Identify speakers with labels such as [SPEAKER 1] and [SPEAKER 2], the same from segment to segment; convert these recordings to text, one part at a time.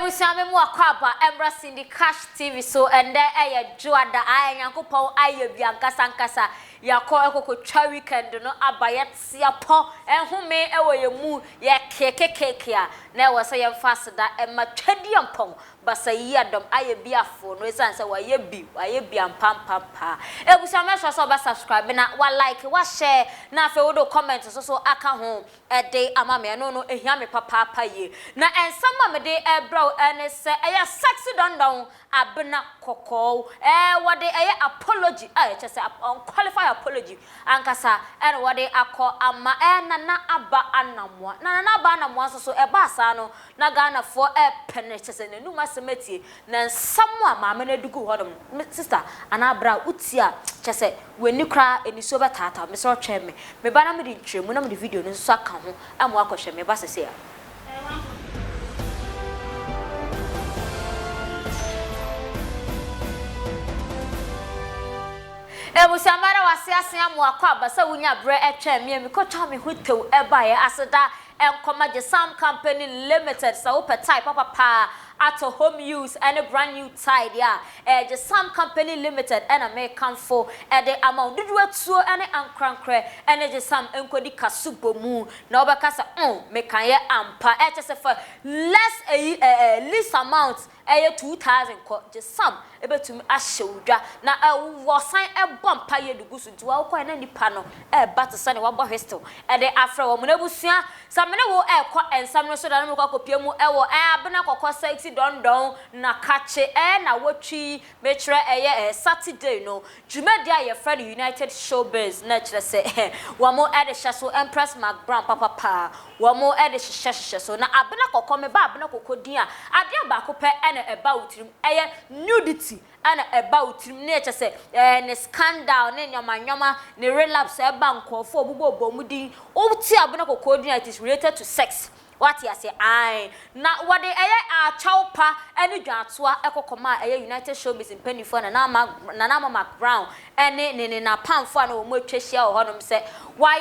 [SPEAKER 1] Ebusiame mu akwaba embracing the Cash TV so and there Joada I Yankopon aye bianca sankasa yakọ ekokotwa weekend no abayet siapo enhome ewo yemu ye keke a na ewo se yem fast da ema twadiampon basa yi adom aye biafo no esanse waye bi ampampampa ebusiame so ba subscribe na wa like wa share na afi wo do comment so aka ho ede amame no ehia me papa ye na ensama me de ebro ene se eya sexy don Abena Korkor what they apology say unqualified apology ankasa and what they call ama na aba Anamoah na aba Anamoah so eba sa no na Ghana for penetration ne numa semeti na samwa ma me dugu hodom sister anabra utia chese weni kra eni so betata me so twa me ba na me di twemu na me di video no so aka ho amwa akohwe me ba sese ya Ebusamara wasiase amoakwa basa wunya bre etwa me ko twa me hotew ebaye aseda enkoma je some company limited so per type papa at home use and a brand new tide just some company limited and American for the amount did what so and ankrankre and just some enkodi kasubo mu na obekasa mekanye ampa just for less least amount 2000 just some ebetum ashewdwa na wosan ebompa ye dugusu nti wa kwa na nipa no batse ne wabo hostel and the afra wo munabusua samene wo ekwa ensam no so da no kwa kopia mu ewo Abena Korkor sexy don na kache na wotwi mechre Saturday no dwumadia ye friend United Showbiz na kire se wo mo ede hyeso Empress McBrown papa wo mo ede hyehyehye so na Abena Korkor me ba Abena Korkor din a ade ba ko pe ene eba wutrim nudity ana eba wutrim na kire se ne scandal ne nyoma ne relapse eba nkofo obubo mudin outi Abena Korkor din it is related to sex. What you say? I na what the chowpa any dwatoa ekokoma United Showbiz in Pennyford na Anamoah McBrown ene na pamfo na omo twehia ohonom se why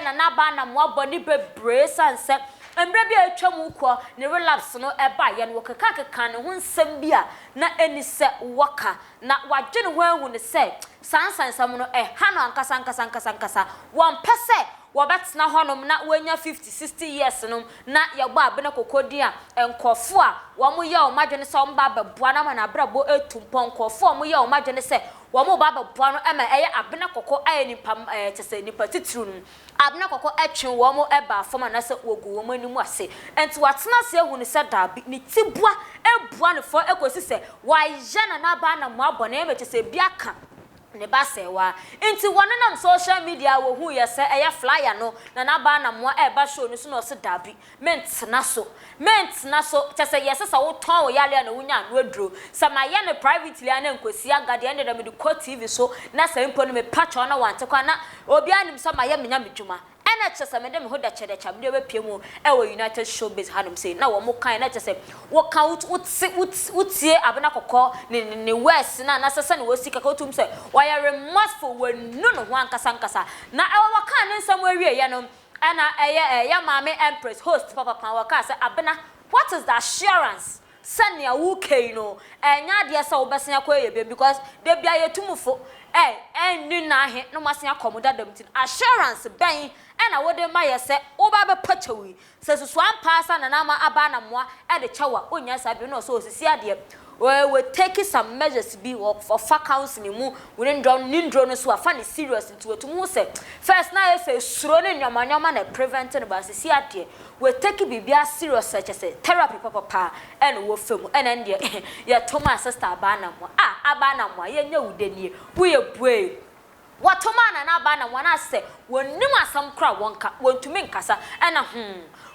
[SPEAKER 1] na Anamoah boni bebre sanse embre bi atwam ko ne relapse no eba ye no keka ne ho nsem bia na eni se waka na wadwe ne ho ahu ne se sansansam no ha no ankasa won pese wabetna honom na wanya 50-60 years no na yegba Abena Korkor dia enkofo a wo mo ye o madwene se omba babua na na brabo etumpon nkofo mo ye o madwene se wo mo ba babua no ema Abena Korkor nipa tese nipa titru no Abena Korkor etwen wo mo eba foma na se wogu wo manimu ase enti watena se ehu ne se dabi ni tibua ebua ne fo ekosi se wa ye na ba na mo abone e tese biaka ne basewa enti wonenam social media wo hu ye se flyer no na ba Anamoah eba show no so no se dabi ment na so tese yesesa wo ton wo yale na wunya no aduro sama ye ne privately ana nkosi agade ene da me de ko TV so na se mpo no me patcho na wante kwa na obi anim sama ye menya medwuma ena chese me de me hoda chede cham de bepie mu United Showbiz hanum say na wo mo kan na chese wo kan utie Abena Korkor ne west na sese ne wosika ka otum say why remorseful when no one kasankasa na ewa kan ne nsam awie ye no ana ya mame Empress host papa pan waka say Abena what is the assurance send ya wuke no enya de say obesan akwa ye because de bia ye tumufo ni na he no masen akomoda damtin assurance ben na wode ma ye se oba be pachawi se susu ampasa na na aba Anamoah de chawa onya sabi no so osisi ade we take some measures be for council mu we ndro no so afa ne serious into wetumu se first na say suro ne nyama na prevent no ba sisi ade we take bibia serious such as therapy papa and wo fam and ndie ye toma sister aba Anamoah ye nya udenie we bue watoma na aba Anamoah na se wonim asam kra wonka wontumi nkasa na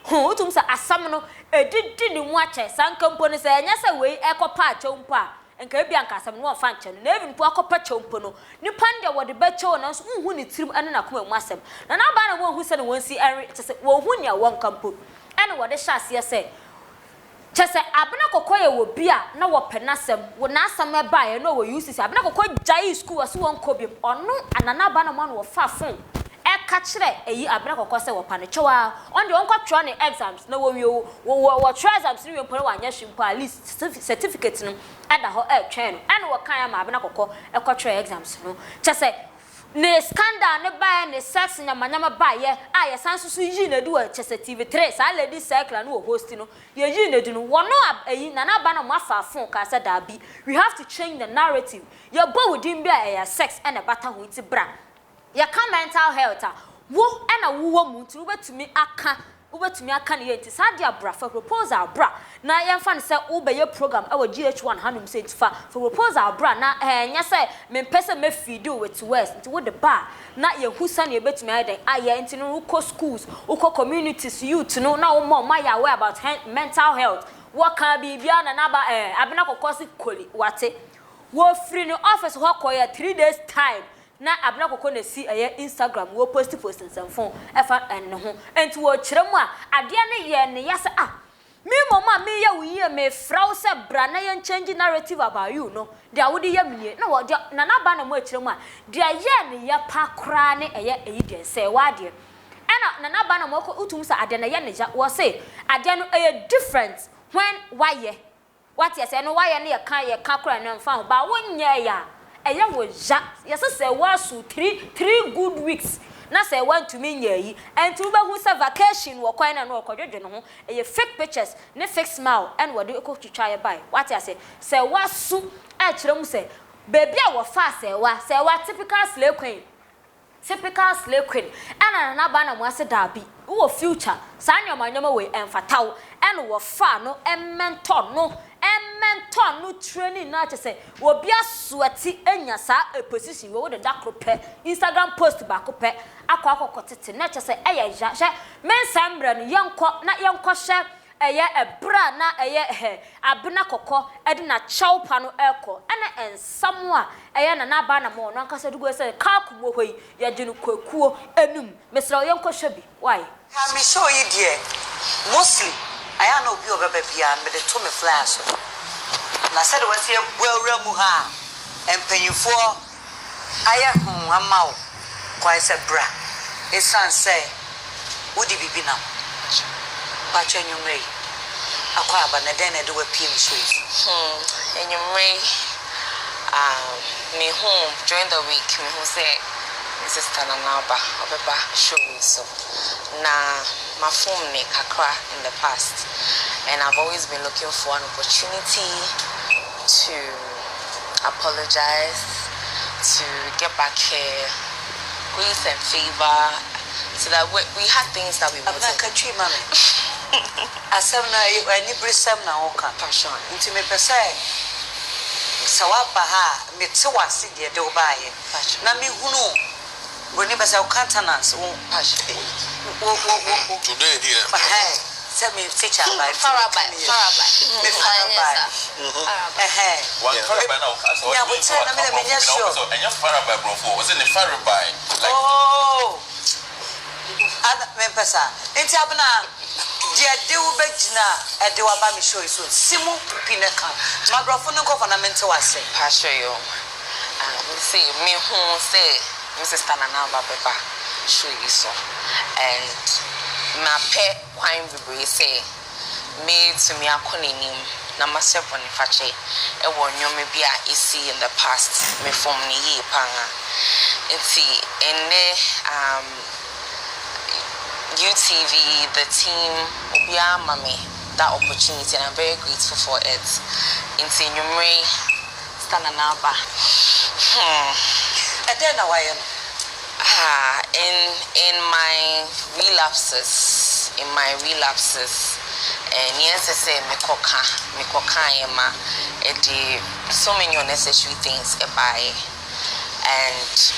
[SPEAKER 1] utum sa asam no edidi ni mu ache sankampo ne se enya se we ekopa achompo a enka bia nkasam no ofa nche na even po akopa chompo no ni pande wode becho na so hu ni tirim ane na koma mu asem na aba Anamoah hu se ne wonsi ere se wo hu nia wonkampo ene wode hyase se chese Abena Korkor ye wo bia na wo penasem wo na asam eba ye no wo use se Abena Korkor jai school aso won kobiem ono anana Anamoah no wo fa phone catchere eyi Abena Korkor say wopane chewa on the onko twa ne exams na wo try exams ni wempore wanya hwimpo at least certificate no ada ho twa no ene wo kan ma Abena Korkor ekotwa exams no che ne scandal ne ba ne sex nyamanyama ba ye a ye san so yi na du a chese TV3 sa lady circle no host no ye yi na du no wono ayi na na ba na mo afa phone ka sa da bi we have to change the narrative ye bo wudin bi a sex and bata ho ti bra ye ka mental health a wo na wo mu nti ubetumi aka ne yenti sa dia bra for proposal bra na ye fa ne se ubeye program e wa GH1 hanum se tifa for proposal bra na nya se me pese me feed with west nti wo de ba na ye husa ne betumi aden aye nti no uko schools uko communities youth no na wo ma ya aware about mental health what can be bia na ba Abena Korkor si koli wate wo free no office ho koya 3 days time na Abena Korkor na si Instagram wo post nsem phone efa enne ho enti wo kiremu a ade ne ye ne yase me mama me ya wuye me frau se bra na ye change narrative about you no dia wodi ya mnie na wo na na ba na mo kiremu a dia ye ne ya pa kra ne eyi de se wa de ena na ba na mo utum sa ade na ye ne ja wo se ade no different when why what you say no why ne ye ka kra na mfa ba wonye ya eya wo ja yese se wasu 3 good weeks na say want to mean yi and to be who say vacation wo kwan na no okodwedwe no ho fake pictures ne fake smile and wo de ko twitwa ye bai what you say wasu e kire mu say baby a wo fa say wa typical slave queen and na ba na mo ase da bi wo future sa nyoma we emfataw and wo fa no mentor no training na che say wo bia suati enya sa position wo de dakrope Instagram post ba kope akokotete na che say eya ja mensambra no yenko hye ebra na Abena Korkor edi na chawpa no eko ene ensam a na ba na mo no ankasa dugo say ka kumo hoyi ya ginu kwakuo enum mesra yenko hwe bi why
[SPEAKER 2] ha me show you there mostly I am no bi obeba bia me de to me flash na said was here well mu ha empanyfo aya amawo kwai se bra esan say wodi bibi na pacha nyumrei akwa Abena den na de wa piem show
[SPEAKER 3] enyumrei me home during the week me who say Mrs. Anamoah obeba show so na my phone ne kakra in the past and I've always been looking for an opportunity to apologize, to get back here, grace and favor, so that we had things that we wanted.
[SPEAKER 2] Asamna ani brisam na oka passion nti me pese sawaba ha me te wase de obaye na me hunu woni bese o countenance wo passion
[SPEAKER 4] today here
[SPEAKER 2] say me teacher by
[SPEAKER 3] Farabai
[SPEAKER 2] me Farabai
[SPEAKER 4] one Farabai na oka so
[SPEAKER 2] yeah but na me nya sure
[SPEAKER 4] so enya Farabai bro for was in the Farabai like
[SPEAKER 2] oh ana me pesa nti Abena dia de wo begina e de wa ba me show so simu pineka mabrofo no ko fundamental wase
[SPEAKER 3] passion yo we say me who say Mrs. Anamoah beba show you so and my pet kwine we say me to me akonenim na myself on fache e wo nyome bia isi in the past me form ni ye panga nti ene UTV, the team, Obia Mami, that opportunity, and I'm very grateful for it. In Senyumri, Anamoah.
[SPEAKER 2] And then
[SPEAKER 3] in my relapses, and yes, I say me koka ema, so many unnecessary things by, and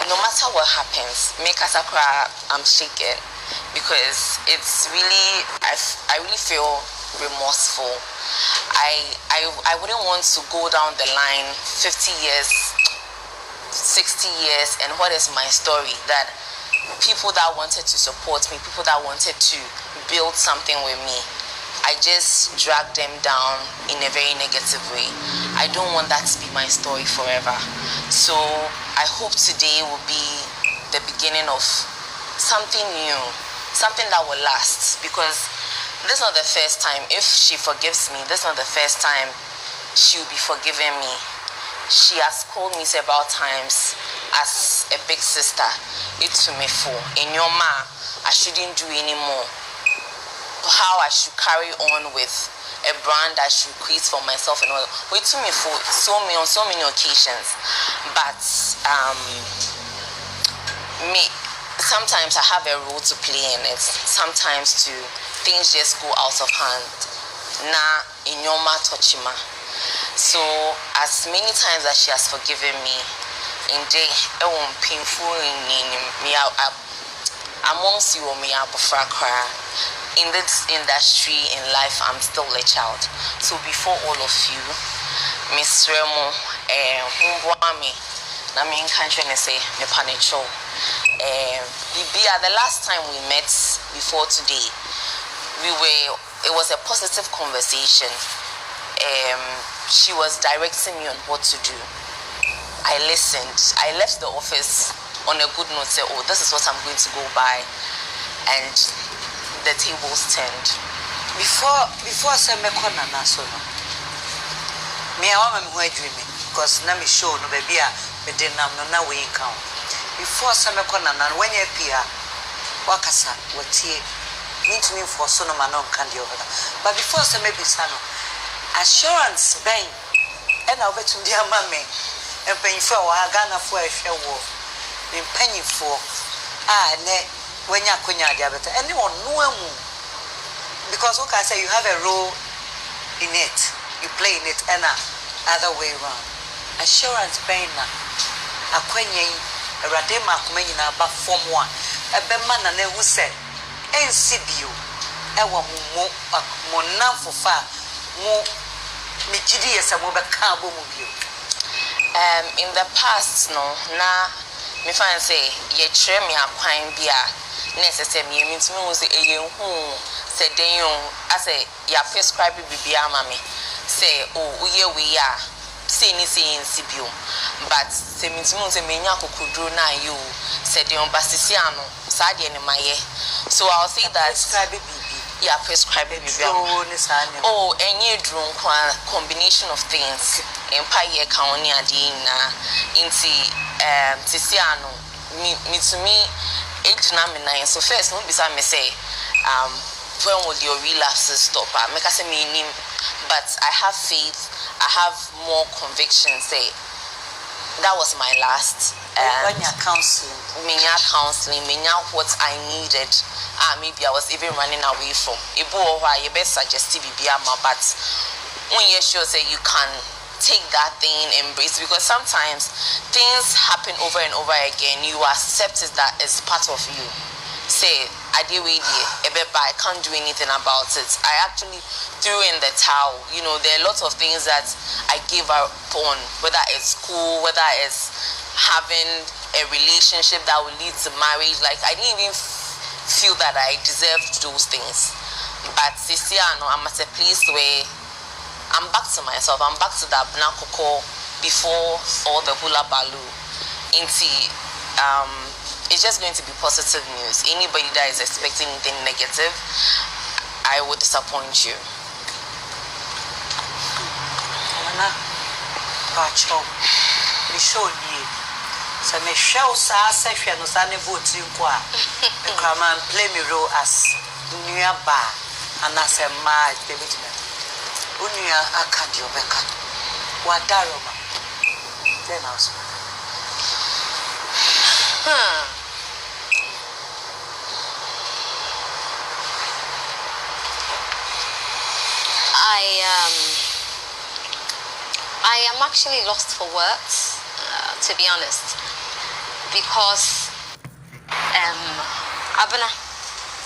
[SPEAKER 3] no matter what happens, make us cry. I'm shaken because it's really I really feel remorseful. I wouldn't want to go down the line 50 years, 60 years, and what is my story? That people that wanted to support me, people that wanted to build something with me, I just dragged them down in a very negative way. I don't want that to be my story forever. So I hope today will be the beginning of something new, something that will last. Because this is not the first time. If she forgives me, this is not the first time she will be forgiving me. She has called me several times as a big sister. It's me for in your ma, I shouldn't do anymore. How I should carry on with a brand I should create for myself and all. Wait to me for on so many occasions. But me sometimes I have a role to play in it. Sometimes things just go out of hand. Na in your ma touchima. So as many times as she has forgiven me, in day it won't painful in me amongst you or me in this industry in life. I'm still a child. So before all of you, Miss Remo, me na me country and say me panicho. The last time we met before today, it was a positive conversation. She was directing me on what to do. I listened. I left the office on a good note, say, oh, this is what I'm going to go by. And the tables turned.
[SPEAKER 2] Before I say me kona na so no. Me I want me who dreaming because na me show no baby me dey nam no na we count. Before I say me kona na when you appear wakasa watie need to me for so no man on can over. But before I say me bisa no assurance bank and I'll bet to dear mammy and paying for Ghana for a share war in penny for when you're Kunya diabetes. Anyone know because what I say, you have a role in it, you play in it, and other way around. Assurance bank a Quenya, a Radema Kumena, but form one, a Beman and who said, NCBU, a woman more now for far more. In the past, no, na me find say ye try me a quine bia necessary means me was a who said then you I say ya prescribe bibia mami say oh we are say ni say in CBO but say means me say menya kokudro na you said you basisiano sadi ni maye so I'll say that prescribe yeah, prescribe it. Oh, any drone combination of things. Empire County Adina, Inti, Tisiano, me to me, 8 So, first, no, beside me say, when will your relapses stop? Make us a meaning, but I have faith, I have more conviction. Say, that was my last. Counseling, what I needed. Maybe I was even running away from. You best suggest but when you're sure say you can take that thing, embrace, because sometimes things happen over and over again. You accept it that it's part of you. Say, I can't do anything about it. I actually threw in the towel. You know, there are lots of things that I gave up on, whether it's school, whether it's having a relationship that will lead to marriage. Like, I didn't even feel that I deserved those things. But this year, I'm at a place where I'm back to myself. I'm back to the Abena Korkor before all the hula baloo. It's just going to be positive news. Anybody that is expecting anything negative, I will disappoint you. So me show sa session no sa ne vote nkwa e come and play me role as nua ba anase ma baby to me unua akadi obeka wa daroma then also
[SPEAKER 5] I am actually lost for words, to be honest, because Abena,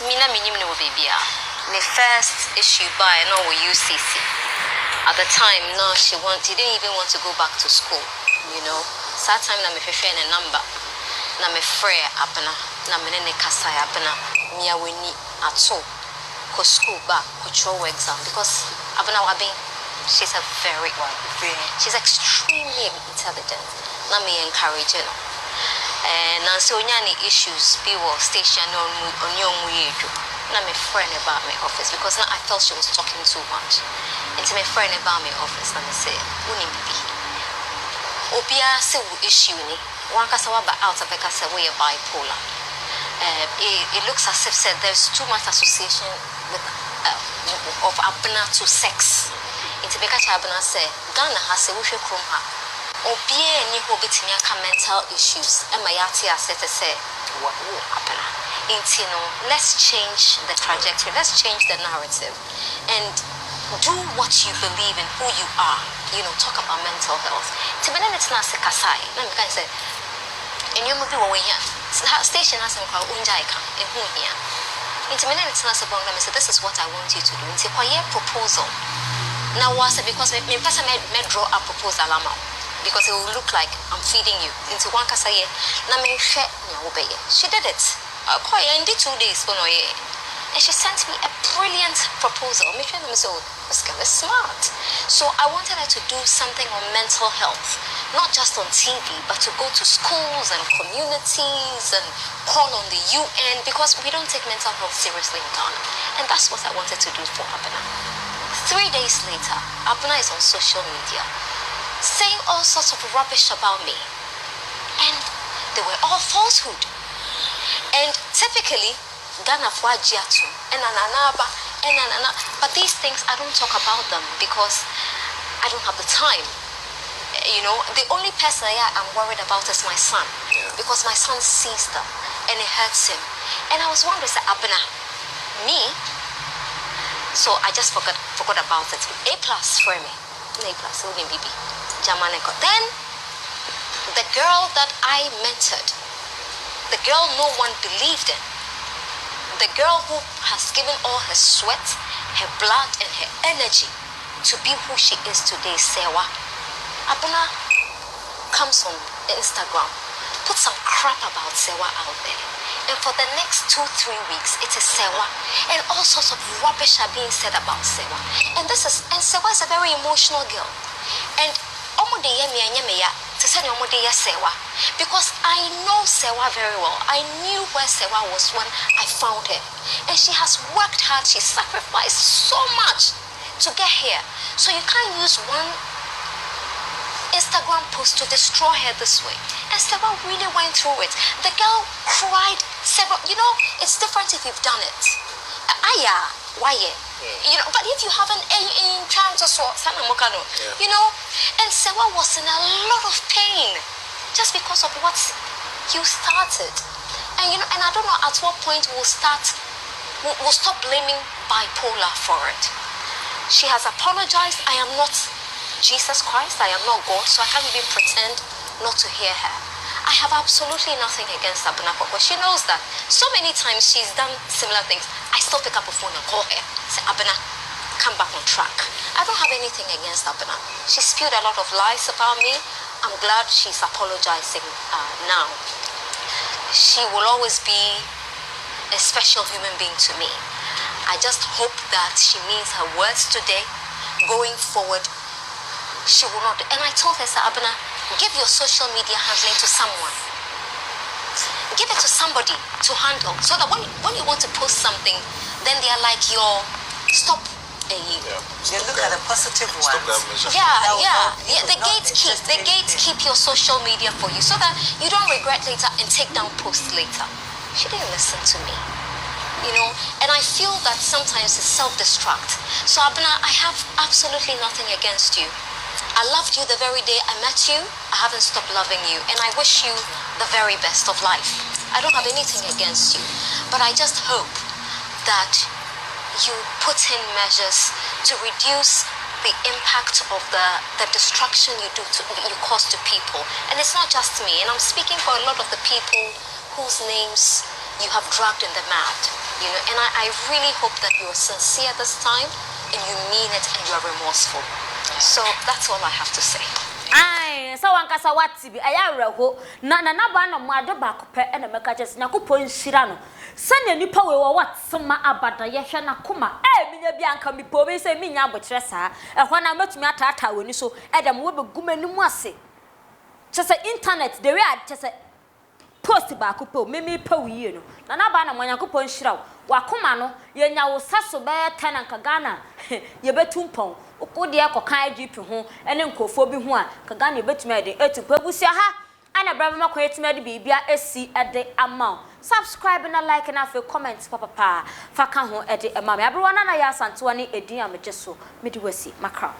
[SPEAKER 5] mina minim no baby. The first issue by no we UCC. At the time, no, he didn't even want to go back to school. You know, so that time na me fefe na number, na me free Abena, na me ne kasai Abena, miya weni ato, ko school back, ko throw exam because Abena wabi. She's a she's extremely intelligent. Let me encourage her. Nancy Onyani issues be station on your way. I'm a friend about my office because now I felt she was talking too much. And to my friend about my office, and I say, Unibi. Obia say issue ni. One casawa out of a way bipolar. It looks as if said there's too much association with of Abena to sex. It's a Abena say, Ghana has a wish from her. Obia ni hobitinia mental issues. And my yati said to say, what will happen? Let's change the trajectory, let's change the narrative and do what you believe in, who you are, talk about mental health. It's not a kasai. Let me say, and you must be aware here. Station has some called Unjaika and who here. It's not a bong. Let me say, this is what I want you to do. It's a proposal. Now, was it because me may draw a proposal because it will look like I'm feeding you into one kasai. Now, me share obey. She did it. Quite in 2 days for no year. And she sent me a brilliant proposal. Me sure them so this girl is smart. So I wanted her to do something on mental health, not just on TV, but to go to schools and communities and call on the UN because we don't take mental health seriously in Ghana. And that's what I wanted to do for Abena. 3 days later, Abena is on social media saying all sorts of rubbish about me. And they were all falsehood. And typically, Ghana for Jiatu and Ananaba and Anana, but these things I don't talk about them because I don't have the time. The only person I'm worried about is my son because my son sees them and it hurts him. And I was wondering, say, Abena, me? So I just forgot about it. A+ for me. A+, BB. Jamaneko. Then the girl that I mentored. The girl no one believed in. The girl who has given all her sweat, her blood, and her energy to be who she is today, Sewa. Abena comes on Instagram, put some crap about Sewa out there. And for the next 2-3 weeks, it is Sewa. And all sorts of rubbish are being said about Sewa. And Sewa is a very emotional girl. And because I know Sewa very well. I knew where Sewa was when I found her. And she has worked hard. She sacrificed so much to get here. So you can't use one Instagram post to destroy her this way. And Sewa really went through it. The girl cried several, it's different if you've done it. Why? But if you haven't in terms of and Sewa was in a lot of pain just because of what you started. And and I don't know at what point we'll stop blaming bipolar for it. She has apologized. I am not Jesus Christ, I am not God, so I can't even pretend not to hear her. I have absolutely nothing against Abena, but she knows that so many times she's done similar things. I still pick up a phone and call her, say, Abena, come back on track. I don't have anything against Abena. She spewed a lot of lies about me. I'm glad she's apologizing now. She will always be a special human being to me. I just hope that she means her words today. Going forward, she will not. And I told her, Abena, give your social media handling to someone. Give it to somebody to handle, so that when you want to post something, then they are like your stop.
[SPEAKER 2] You look at the positive ones.
[SPEAKER 5] The gatekeep your social media for you, so that you don't regret later and take down posts later. She didn't listen to me, and I feel that sometimes it's self-destruct. So Abena, I have absolutely nothing against you. I loved you the very day I met you. I haven't stopped loving you, and I wish you the very best of life. I don't have anything against you, but I just hope that you put in measures to reduce the impact of the destruction you cause to people. And it's not just me, and I'm speaking for a lot of the people whose names you have dragged in the mud, and I really hope that you're sincere this time and you mean it and you're remorseful. So that's all I have to say.
[SPEAKER 1] So one kasa wati bi ayareho na ba no mo ade ba kope e na meka chese nyakopo nhira no sane nipa we wo watsema abada ye hwe na koma minya bi anka mi po bi se minya abokire saa ehwa na matumi atata woni so edem wo beguma nimu ase chese internet the way chese post ba ko pe meme pe wiye no na na ba na mwanyankopon hira wakoma no ye nya wo saso be tenanka Ghana ye betumpon ukode ekokan GP ho ene nkofo bi ho a ka Ghana ye betumi ade etupo abusia ha ana braba makwa yetumi ade bibia esi ade ama subscribe na like na fe comment papa fa ka ho ade ama me abro na ya santo ne edin ameje so medi wasi makra